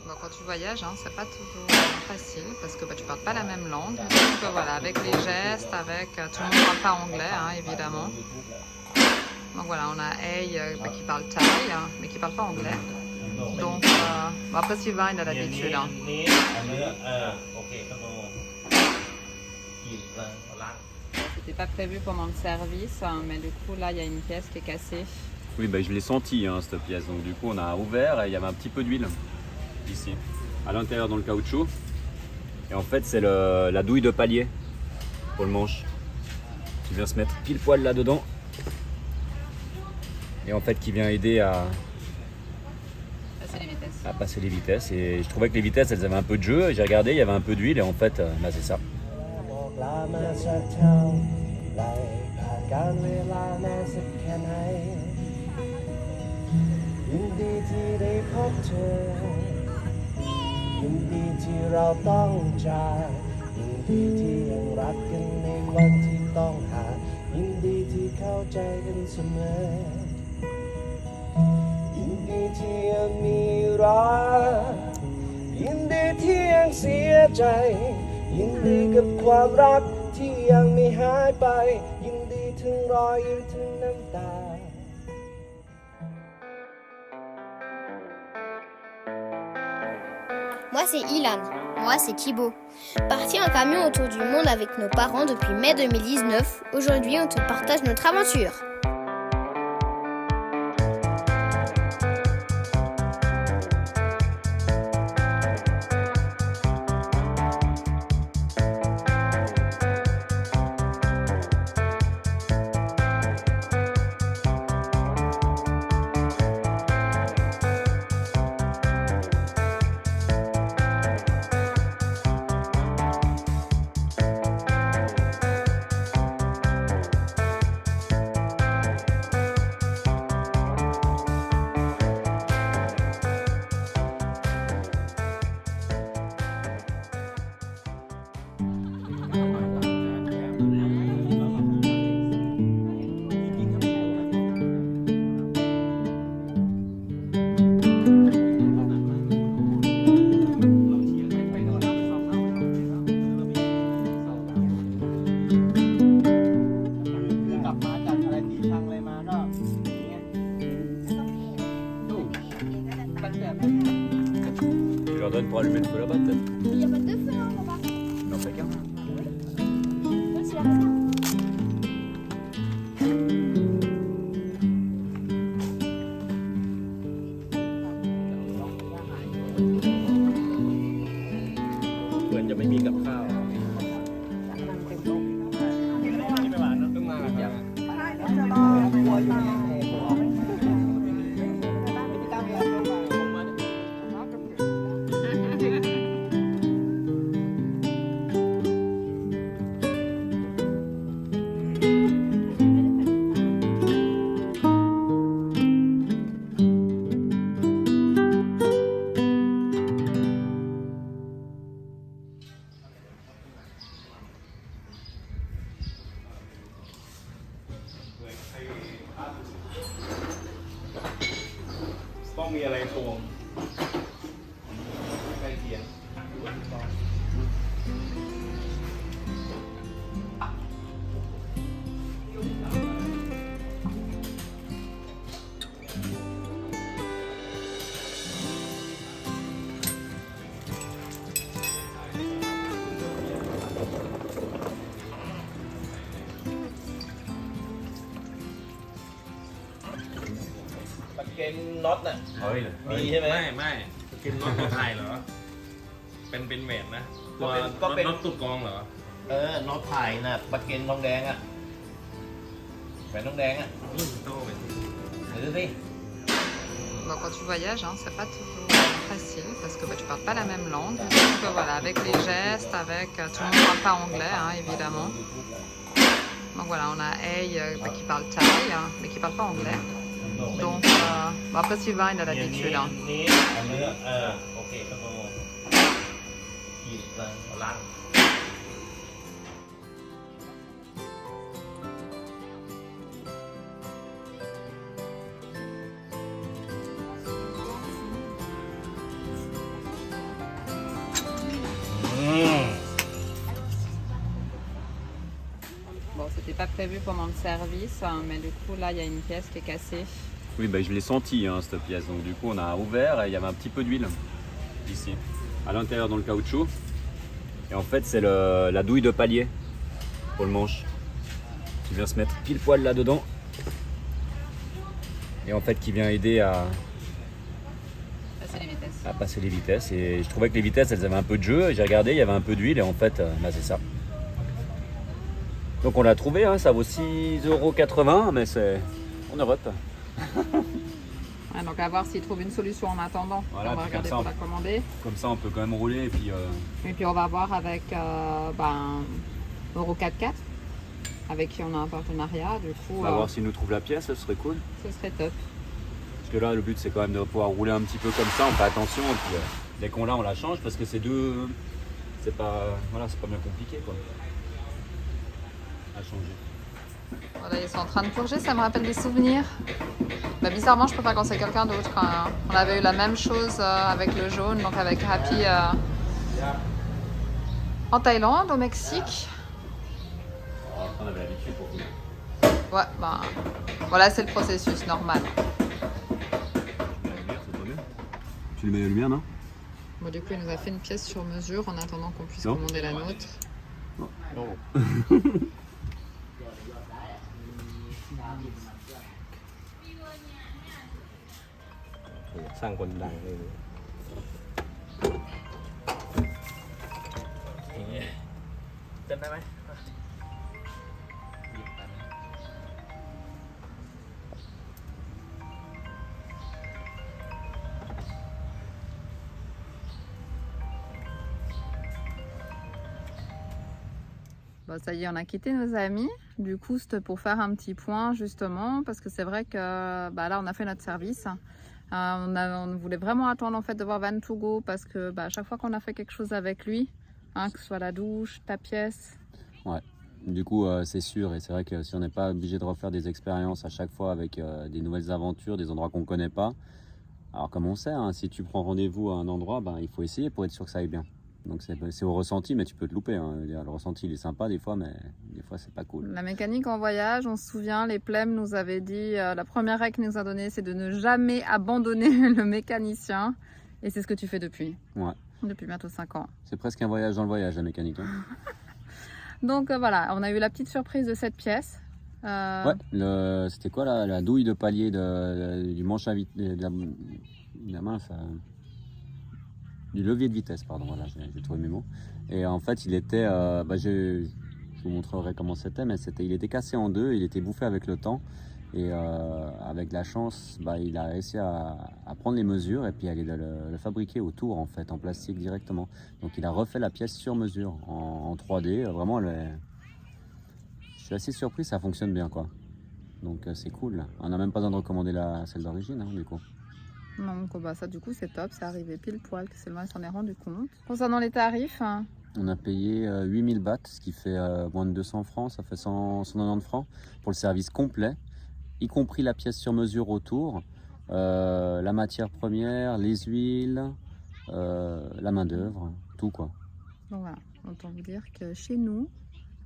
Bon, quand tu voyages, hein, c'est pas toujours facile parce que tu parles pas la même langue. Donc voilà, avec les gestes, avec tout le monde parle pas anglais, hein, évidemment. Donc voilà, on a Hey qui parle thaï, hein, mais qui parle pas anglais. Donc bon, après Sylvain il a l'habitude. Hein. C'était pas prévu pendant le service, hein, mais du coup là il y a une pièce qui est cassée. Oui, bah, je l'ai senti hein, cette pièce. Donc du coup on a ouvert et il y avait un petit peu d'huile ici, à l'intérieur dans le caoutchouc. Et en fait c'est la douille de palier pour le manche qui vient se mettre pile poil là-dedans. Et en fait qui vient aider à passer les vitesses. Et je trouvais que les vitesses elles avaient un peu de jeu. J'ai regardé, il y avait un peu d'huile et en fait bah, c'est ça.ยินดีที่ยังมีรักยินดีที่ยังเสียใจยินดีกับความรักที่ยังไม่หายไปยินดีถึงรอยยิ้มถึงน้ำตา Moi c'est Ilan. Moi c'est Thibaut. Parti en camion autour du monde avec nos parents depuis mai 2019, aujourd'hui on te partage notre aventure. Tu leur donnes pour allumer le feu là-bas peut-être? Il n'y a pas de feu, hein, papa? Il n'en fait qu'un. C'est la fin.ต้องมีอะไรทวงใกล้เคียง ตะเกนน็อตน่ะ มีใช่ไหม ไม่กินน็อตตัวไทยเหรอ เป็นเวทนะตัว ก็เป็น น็อตตุดกองเหรอ น็อตไผ่น่ะตะเกนทองแดงอ่ะแหวนทองแดงอ่ะ โต้เป็น ดูสิ Bon, quand tu voyages, hein, c'est pas toujours facile parce que tu parles pas la même langue. Donc voilà, avec les gestes, avec tout le monde parle pas anglais, hein, évidemment. Donc voilà, on a Hey qui parle thaï, hein, mais qui parle pas anglais. Donc bon, après Sylvain il a l'habitude. Hein. นี้เนื้อโอเคก็ต้องขีดล้าง Moi c'était pas prévu pendant le service, mais du coup là il y a une pièce qui est cassée. Oui, bah, je l'ai senti hein, cette pièce. Donc du coup, on a ouvert et il y avait un petit peu d'huile ici, à l'intérieur dans le caoutchouc. Et en fait, c'est la douille de palier pour le manche qui vient se mettre pile poil là-dedans. Et en fait, qui vient aider à Passer les vitesses. passer les vitesses. Et je trouvais que les vitesses, elles avaient un peu de jeu. J'ai regardé, il y avait un peu d'huile et en fait, bah, c'est ça. Donc on l'a trouvé, hein, ça vaut 6,80 €, mais c'est en Europe. Ouais, donc à voir s'ils trouvent une solution en attendant. Voilà, On va puis regarder comme ça, pour la commander. Comme ça, on peut quand même rouler. Et puis on va voir avec Euro 4x4, avec qui on a un partenariat. Du coup, on va voir s'ils nous trouvent la pièce, ce serait cool. ce serait top. Parce que là, le but, c'est quand même de pouvoir rouler un petit peu comme ça, on fait attention. Et puis dès qu'on l'a, on la change parce que c'est deux. C'est pas bien compliqué quoi. À changer. Voilà, ils sont en train de purger, ça me rappelle des souvenirs. Bah, bizarrement, je préfère quand c'est quelqu'un d'autre. Hein. On avait eu la même chose avec le jaune, donc avec Happy en Thaïlande, au Mexique. On avait l'habitude pour tout. Ouais, bah voilà, c'est le processus normal. Tu lui mets la lumière, non? Bon, du coup, il nous a fait une pièce sur mesure en attendant qu'on puisse Non. commander la nôtre. Non. สร้างคนดังเลย เต้นได้ไหม Bon, ça y est, on a quitté nos amis. Du coup, c'était pour faire un petit point justement, parce que c'est vrai que là, on a fait notre service. On voulait vraiment attendre en fait de voir Van to Go parce que à chaque fois qu'on a fait quelque chose avec lui, hein, que ce soit la douche, ta pièce. Ouais. Du coup, c'est sûr, et c'est vrai que si on n'est pas obligé de refaire des expériences à chaque fois avec des nouvelles aventures, des endroits qu'on ne connaît pas, alors comme on sait, hein, si tu prends rendez-vous à un endroit, il faut essayer pour être sûr que ça aille bien. Donc c'est au ressenti, mais tu peux te louper. Hein. Le ressenti, il est sympa des fois, mais des fois, c'est pas cool. La mécanique en voyage, on se souvient, les Plem nous avaient dit, la première règle qu'ils nous a donnée, c'est de ne jamais abandonner le mécanicien. Et c'est ce que tu fais depuis. Ouais. Depuis bientôt 5 ans. C'est presque un voyage dans le voyage, la mécanique. Hein. Donc voilà, on a eu la petite surprise de cette pièce. Ouais, c'était quoi la douille de palier du manche à du levier de vitesse, pardon, voilà, j'ai trouvé mes mots. Et en fait, il était, je vous montrerai comment c'était, mais il était cassé en deux, il était bouffé avec le temps. Et avec la chance, il a réussi à prendre les mesures et puis aller le fabriquer autour en fait, en plastique directement. Donc il a refait la pièce sur mesure, en 3D. Vraiment, je suis assez surpris, ça fonctionne bien quoi. Donc c'est cool. On n'a même pas besoin de recommander celle d'origine du coup. Donc ça du coup c'est top, c'est arrivé pile poil que Sylvain s'en est rendu compte. Concernant les tarifs, on a payé 8000 bahts, ce qui fait moins de 200 francs, ça fait 190 francs pour le service complet, y compris la pièce sur mesure autour, la matière première, les huiles, la main d'œuvre, tout quoi. Donc voilà, autant vous dire que chez nous,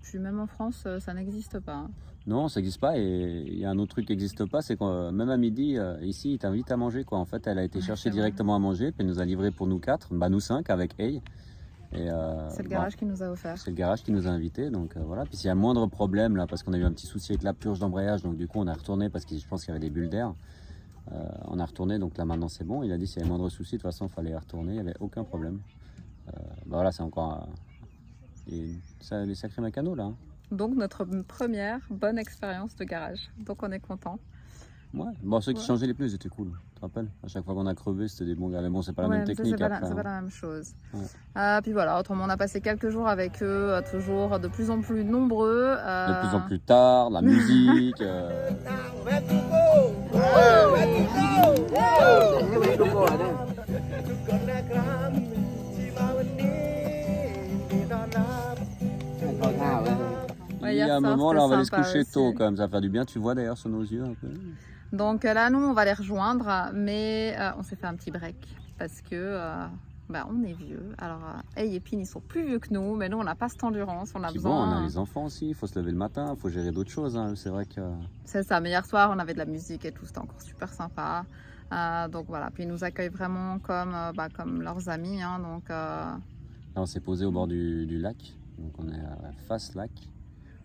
puis même en France, ça n'existe pas. Hein. Non, ça n'existe pas. Et il y a un autre truc qui n'existe pas, c'est que même à midi, ici, ils t'invitent à manger. Quoi. En fait, elle a été chercher directement à manger, puis elle nous a livré pour nous 4, nous 5 avec Hey. C'est le garage qui nous a offert. C'est le garage qui nous a invités, donc voilà. Puis s'il y a moindre problème, là, parce qu'on a eu un petit souci avec la purge d'embrayage, donc du coup, on a retourné parce que je pense qu'il y avait des bulles d'air. On a retourné, donc là maintenant c'est bon. Il a dit s'il y avait moindre souci, de toute façon, il fallait retourner, il n'y avait aucun problème. Voilà, c'est encore les sacrés mécanos là. Hein. Donc notre première bonne expérience de garage. Donc on est content. Ouais. Bon, ceux qui changeaient les pneus, ils étaient cool. Tu te rappelles? À chaque fois qu'on a crevé, c'était des bons gars. Mais bon, c'est pas la même technique. C'est pas la même chose. Ouais. Puis voilà, autrement, on a passé quelques jours avec eux, toujours de plus en plus nombreux. De plus en plus tard, la musique. Il y a un moment, là, on va aller se coucher tôt, quand même. Ça va faire du bien, tu vois d'ailleurs sur nos yeux un peu. Donc là, nous, on va les rejoindre, mais on s'est fait un petit break parce que ben, on est vieux. Alors, Hey et Pin, ils sont plus vieux que nous, mais nous, on n'a pas cette endurance. On a Puis besoin. bon, on a les enfants aussi, il faut se lever le matin, il faut gérer d'autres choses. Hein. C'est vrai que. C'est ça, mais hier soir, on avait de la musique et tout, c'était encore super sympa. Donc voilà, puis ils nous accueillent vraiment comme leurs amis. Hein, donc, Là, on s'est posé au bord du lac, donc on est à face lac.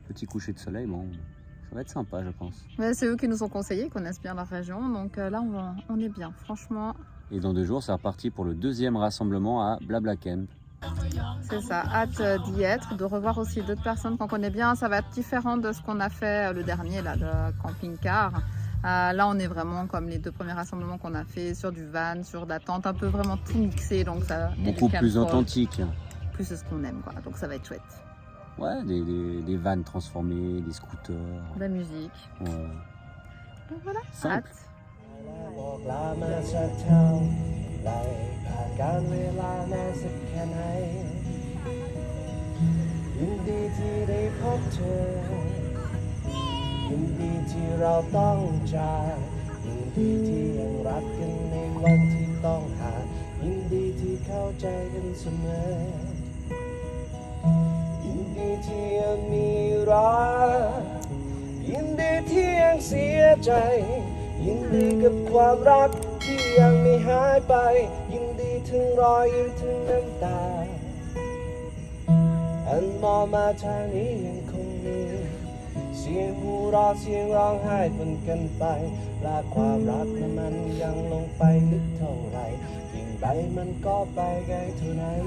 Petit coucher de soleil, bon, ça va être sympa, je pense. ouais, c'est eux qui nous ont conseillé, ils connaissent bien leur région. Donc là, on est bien, franchement. Et dans 2 jours, c'est reparti pour le 2e rassemblement à Blabla Camp. C'est ça, hâte d'y être, de revoir aussi d'autres personnes qu'on connaît bien. Ça va être différent de ce qu'on a fait le dernier, là, de camping-car. Là, on est vraiment comme les 2 premiers rassemblements qu'on a fait sur du van, sur de la tente, un peu vraiment tout mixé. Donc ça, Beaucoup plus authentique. Plus c'est ce qu'on aime, quoi. Donc ça va être chouette. Ouais, des vannes transformées, des scooters. De la musique. Ouais. Donc voilà, Simple. hâte. บอกลามาสักเท่าไรผ่านการเวลานานสักแค่ไหนยินดีที่ได้พบเธอยินดีที่เราต้องจากยินดีที่ยังรักกันในวันที่ต้องห่างยินดีที่เข้าใจกันเสมอยินดีที่ยังมีรักยินดีที่ยังเสียใจยินดีกับความรักที่ยังไม่หายไปยินดีถึงรอยยิ้มถึงน้ำตาอันมองมาทางนี้ยังคงมีเสียงหัวเราะเสียงร้องไห้ปนกันไปและความรักนั้นมันยังลงไปลึกเท่าไรยิ่งไปมันก็ไปไกลเท่านั้น